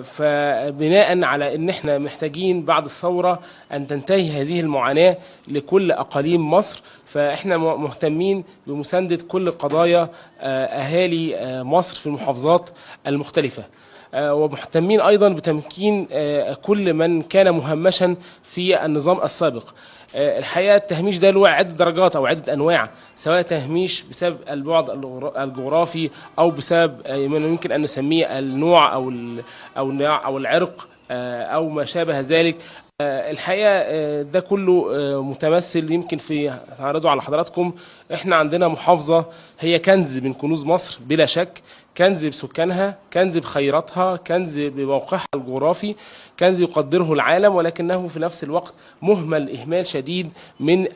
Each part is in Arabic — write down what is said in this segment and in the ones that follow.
فبناء على ان احنا محتاجين بعد الثوره ان تنتهي هذه المعاناه لكل اقاليم مصر، فاحنا مهتمين بمسانده كل قضايا اهالي مصر في المحافظات المختلفه. ومهتمين ايضا بتمكين كل من كان مهمشا في النظام السابق. الحقيقه التهميش ده له عده درجات او عده انواع، سواء تهميش بسبب البعد الجغرافي او بسبب ما يمكن ان نسميه النوع او العرق او ما شابه ذلك. الحقيقه ده كله متمثل يمكن في هعرضه على حضراتكم. احنا عندنا محافظه هي كنز من كنوز مصر بلا شك، كنز بسكانها، كنز بخيراتها، كنز بموقعها الجغرافي، كنز يقدره العالم، ولكنه في نفس الوقت مهمل إهمال شديد من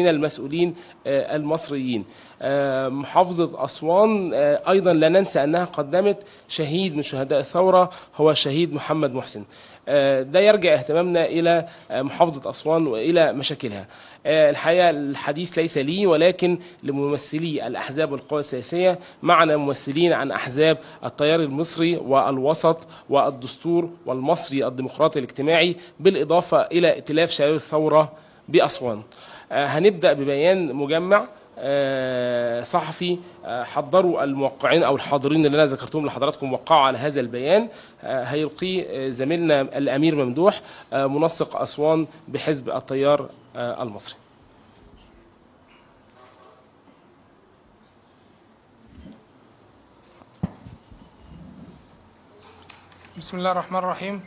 المسؤولين المصريين. محافظة أسوان أيضا لا ننسى أنها قدمت شهيد من شهداء الثورة، هو الشهيد محمد محسن. ده يرجع اهتمامنا إلى محافظة أسوان وإلى مشاكلها. الحقيقة الحديث ليس لي ولكن لممثلي الأحزاب والقوى السياسية. معنا ممثلين عن أحزاب التيار المصري والوسط والدستور والمصري الديمقراطي الاجتماعي، بالإضافة إلى ائتلاف شباب الثورة بأسوان. هنبدأ ببيان مجمع صحفي حضروا الموقعين او الحاضرين اللي انا ذكرتهم لحضراتكم، وقعوا على هذا البيان. هيلقيه زميلنا الامير ممدوح منسق اسوان بحزب التيار المصري. بسم الله الرحمن الرحيم.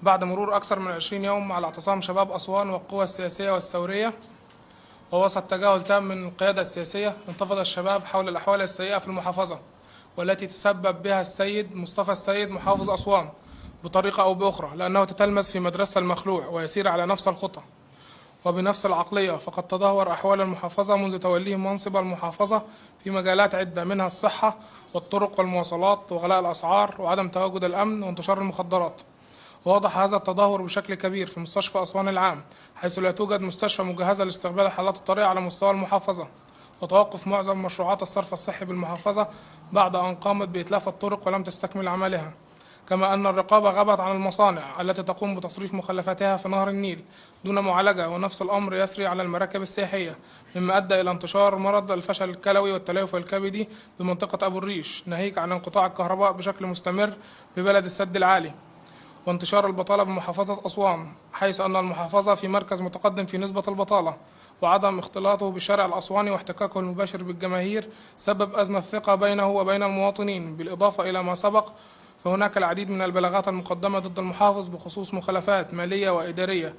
بعد مرور أكثر من 20 يوم على اعتصام شباب أسوان والقوى السياسية والثورية، ووسط تجاهل تام من القيادة السياسية، انتفض الشباب حول الأحوال السيئة في المحافظة، والتي تسبب بها السيد مصطفى السيد محافظ أسوان بطريقة أو بأخرى، لأنه تتلمس في مدرسة المخلوع ويسير على نفس الخطى وبنفس العقلية. فقد تدهور أحوال المحافظة منذ توليه منصب المحافظة في مجالات عدة، منها الصحة والطرق والمواصلات وغلاء الأسعار وعدم تواجد الأمن وانتشار المخدرات. وواضح هذا التدهور بشكل كبير في مستشفى أسوان العام، حيث لا توجد مستشفى مجهزة لاستقبال حالات الطارئة على مستوى المحافظة، وتوقف معظم مشروعات الصرف الصحي بالمحافظة بعد أن قامت بإتلاف الطرق ولم تستكمل عملها. كما أن الرقابة غابت عن المصانع التي تقوم بتصريف مخلفاتها في نهر النيل دون معالجة، ونفس الأمر يسري على المراكب السياحية، مما أدى إلى انتشار مرض الفشل الكلوي والتليف الكبدي بمنطقة أبو الريش، ناهيك عن انقطاع الكهرباء بشكل مستمر ببلد السد العالي، وانتشار البطالة بمحافظة أسوان، حيث أن المحافظة في مركز متقدم في نسبة البطالة، وعدم اختلاطه بالشارع الأسواني واحتكاكه المباشر بالجماهير سبب أزمة ثقة بينه وبين المواطنين. بالإضافة إلى ما سبق، فهناك العديد من البلاغات المقدمة ضد المحافظ بخصوص مخالفات مالية وإدارية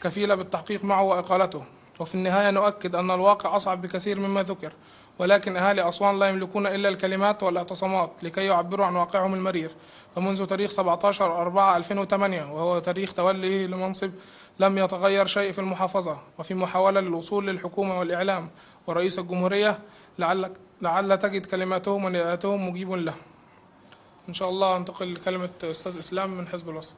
كفيلة بالتحقيق معه وإقالته. وفي النهاية نؤكد أن الواقع أصعب بكثير مما ذكر، ولكن أهالي أسوان لا يملكون إلا الكلمات والاعتصامات لكي يعبروا عن واقعهم المرير. فمنذ تاريخ 17/4/2008 وهو تاريخ توليه لمنصب لم يتغير شيء في المحافظة، وفي محاولة للوصول للحكومة والإعلام ورئيس الجمهورية لعل تجد كلماتهم ونداءاتهم مجيب له. إن شاء الله أنتقل لكلمة أستاذ إسلام من حزب الوسط.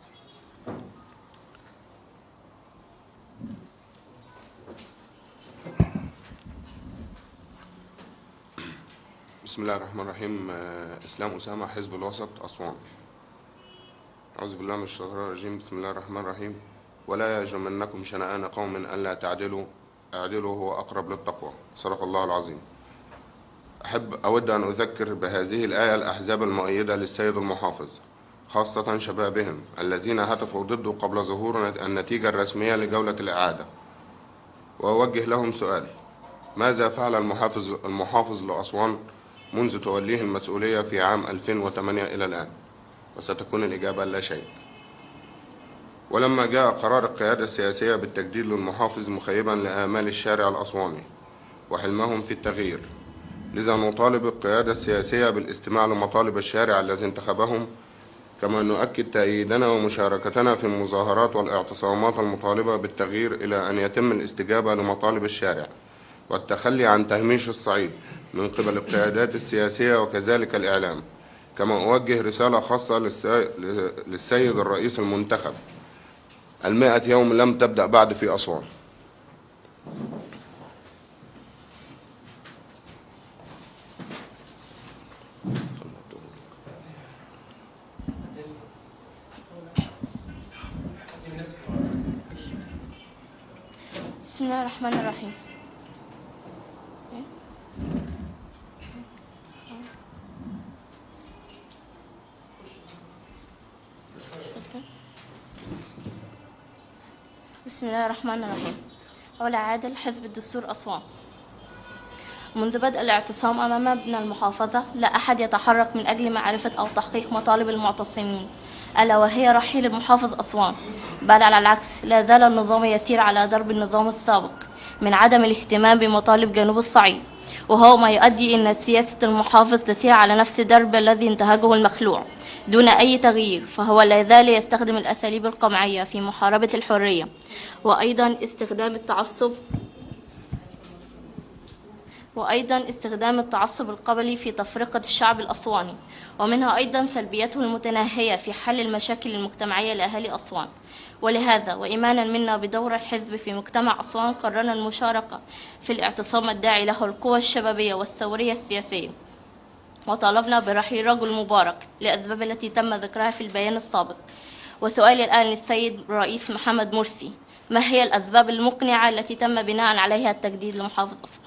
بسم الله الرحمن الرحيم. إسلام أسامة، حزب الوسط، أسوان. أعوذ بالله من الشيطان الرجيم. بسم الله الرحمن الرحيم. ولا يجرمنكم شنآن قوم ألا تعدلوا، اعدلوا هو أقرب للتقوى. صدق الله العظيم. أود أن أذكر بهذه الآية الأحزاب المؤيدة للسيد المحافظ، خاصة شبابهم الذين هتفوا ضده قبل ظهور النتيجة الرسمية لجولة الإعادة، وأوجه لهم سؤال: ماذا فعل المحافظ لأسوان منذ توليه المسؤولية في عام 2008 إلى الآن؟ وستكون الإجابة لا شيء. ولما جاء قرار القيادة السياسية بالتجديد للمحافظ مخيبا لآمال الشارع الأسواني وحلمهم في التغيير، لذا نطالب القيادة السياسية بالاستماع لمطالب الشارع الذي انتخبهم، كما نؤكد تأييدنا ومشاركتنا في المظاهرات والاعتصامات المطالبة بالتغيير إلى أن يتم الاستجابة لمطالب الشارع والتخلي عن تهميش الصعيد من قبل القيادات السياسية وكذلك الإعلام. كما أوجه رسالة خاصة للسيد الرئيس المنتخب: 100 يوم لم تبدأ بعد في أسوان. بسم الله الرحمن الرحيم. بسم الله الرحمن الرحيم. علا عادل، حزب الدستور أسوان. منذ بدء الاعتصام أمام مبنى المحافظة لا أحد يتحرك من أجل معرفة أو تحقيق مطالب المعتصمين، ألا وهي رحيل المحافظ أسوان، بل على العكس لا زال النظام يسير على درب النظام السابق من عدم الاهتمام بمطالب جنوب الصعيد، وهو ما يؤدي إلى سياسة المحافظ تسير على نفس الدرب الذي انتهجه المخلوع دون أي تغيير، فهو لا يزال يستخدم الأساليب القمعية في محاربة الحرية، وأيضا استخدام التعصب القبلي في تفرقة الشعب الأسواني، ومنها أيضا سلبيته المتناهية في حل المشاكل المجتمعية لأهالي أسوان. ولهذا وإيمانا منا بدور الحزب في مجتمع أسوان قررنا المشاركة في الاعتصام الداعي له القوى الشبابية والثورية السياسية، وطالبنا برحيل رجل مبارك لأسباب التي تم ذكرها في البيان السابق. وسؤالي الآن للسيد الرئيس محمد مرسي، ما هي الأسباب المقنعة التي تم بناء عليها التجديد لمحافظ أسوان؟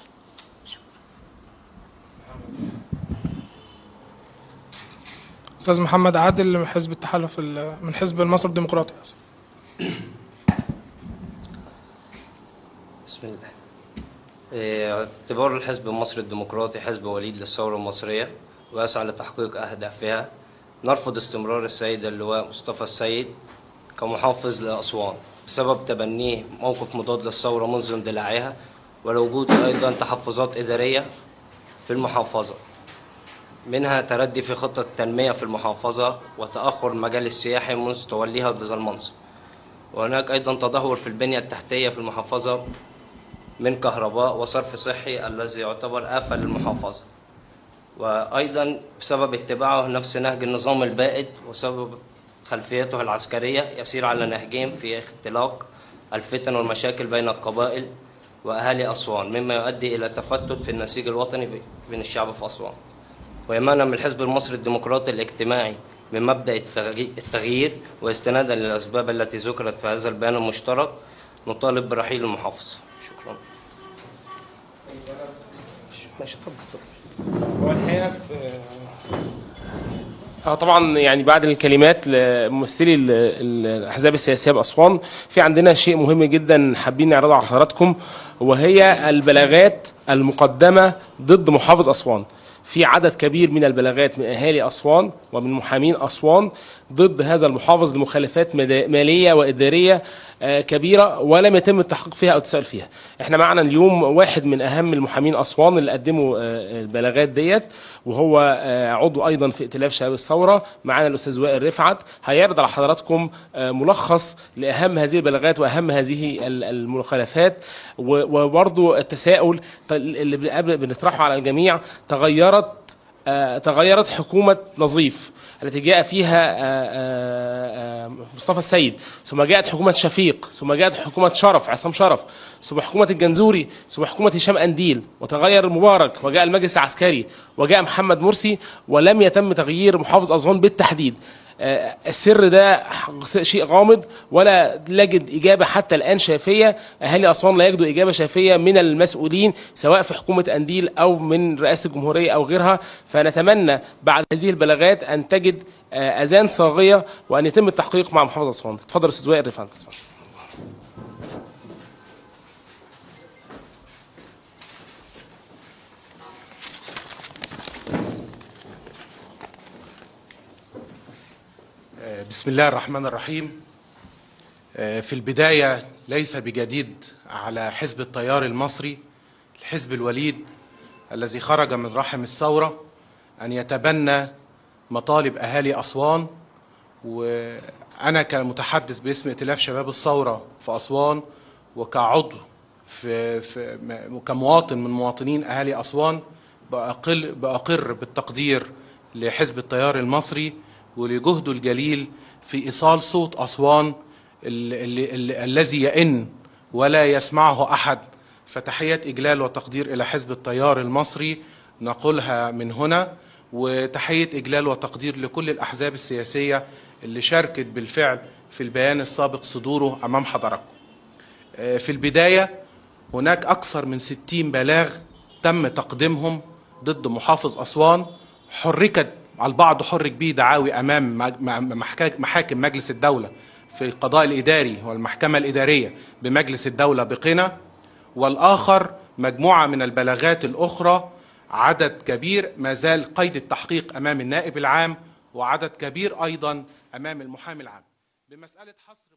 أستاذ محمد عادل من حزب التحالف من حزب المصري الديمقراطي. بسم الله. اعتبار الحزب المصري الديمقراطي حزب وليد للثورة المصرية ويسعى لتحقيق أهدافها، نرفض استمرار السيد اللواء مصطفى السيد كمحافظ لأسوان بسبب تبنيه موقف مضاد للثورة منذ اندلاعها، ولوجود أيضا تحفظات إدارية في المحافظة، منها تردي في خطة التنمية في المحافظة وتأخر المجال السياحي منذ توليها ذا المنصب. وهناك أيضا تدهور في البنية التحتية في المحافظة من كهرباء وصرف صحي الذي يعتبر آفة للمحافظة، وأيضا بسبب اتباعه نفس نهج النظام البائد وسبب خلفيته العسكرية يسير على نهجين في اختلاق الفتن والمشاكل بين القبائل وأهالي أسوان، مما يؤدي إلى تفتت في النسيج الوطني بين الشعب في أسوان. وإيمانا بالحزب المصري الديمقراطي الاجتماعي من مبدأ التغيير واستنادا للأسباب التي ذكرت في هذا البيان المشترك، نطالب برحيل المحافظ. شكرا. ماشي، اتفضل. هو الحقيقه طبعا يعني بعد الكلمات لممثلي الاحزاب السياسيه باسوان، في عندنا شيء مهم جدا حابين نعرضه على حضراتكم، وهي البلاغات المقدمه ضد محافظ اسوان. في عدد كبير من البلاغات من اهالي اسوان ومن محامين اسوان ضد هذا المحافظ لمخالفات ماليه واداريه كبيره ولم يتم التحقيق فيها او التساؤل فيها. احنا معنا اليوم واحد من اهم المحامين اسوان اللي قدموا البلاغات ديت، وهو عضو ايضا في ائتلاف شباب الثوره، معنا الاستاذ وائل رفعت، هيعرض على حضراتكم ملخص لاهم هذه البلاغات واهم هذه المخالفات، وبرضه التساؤل اللي بنطرحه على الجميع. تغيرت حكومة نظيف التي جاء فيها مصطفى السيد، ثم جاءت حكومة شفيق، ثم جاءت حكومة عصام شرف، ثم حكومة الجنزوري، ثم حكومة هشام أنديل، وتغير المبارك، وجاء المجلس العسكري، وجاء محمد مرسي، ولم يتم تغيير محافظ أسوان بالتحديد. السر ده شيء غامض ولا نجد إجابة حتى الآن شافية. أهالي أسوان لا يجدوا إجابة شافية من المسؤولين سواء في حكومة أنديل أو من رئاسة الجمهورية أو غيرها. فنتمنى بعد هذه البلاغات أن تجد أذان صاغية وأن يتم التحقيق مع محافظ أسوان. اتفضل أستاذ وائل رفعت. بسم الله الرحمن الرحيم. في البداية ليس بجديد على حزب التيار المصري، الحزب الوليد الذي خرج من رحم الثورة، أن يتبنى مطالب أهالي أسوان. وأنا كمتحدث باسم ائتلاف شباب الثورة في أسوان وكعضو وكمواطن من مواطنين أهالي أسوان بأقر بالتقدير لحزب التيار المصري ولجهده الجليل في إيصال صوت أسوان الذي يئن ولا يسمعه أحد. فتحية إجلال وتقدير إلى حزب التيار المصري نقولها من هنا، وتحية إجلال وتقدير لكل الأحزاب السياسية اللي شاركت بالفعل في البيان السابق صدوره أمام حضراتكم. في البداية هناك أكثر من 60 بلاغ تم تقديمهم ضد محافظ أسوان، حركت البعض حرك به دعاوي أمام محاكم مجلس الدولة في القضاء الإداري والمحكمة الإدارية بمجلس الدولة بقنا، والآخر مجموعة من البلاغات الأخرى عدد كبير ما زال قيد التحقيق أمام النائب العام، وعدد كبير أيضا أمام المحامي العام. بمسألة حصر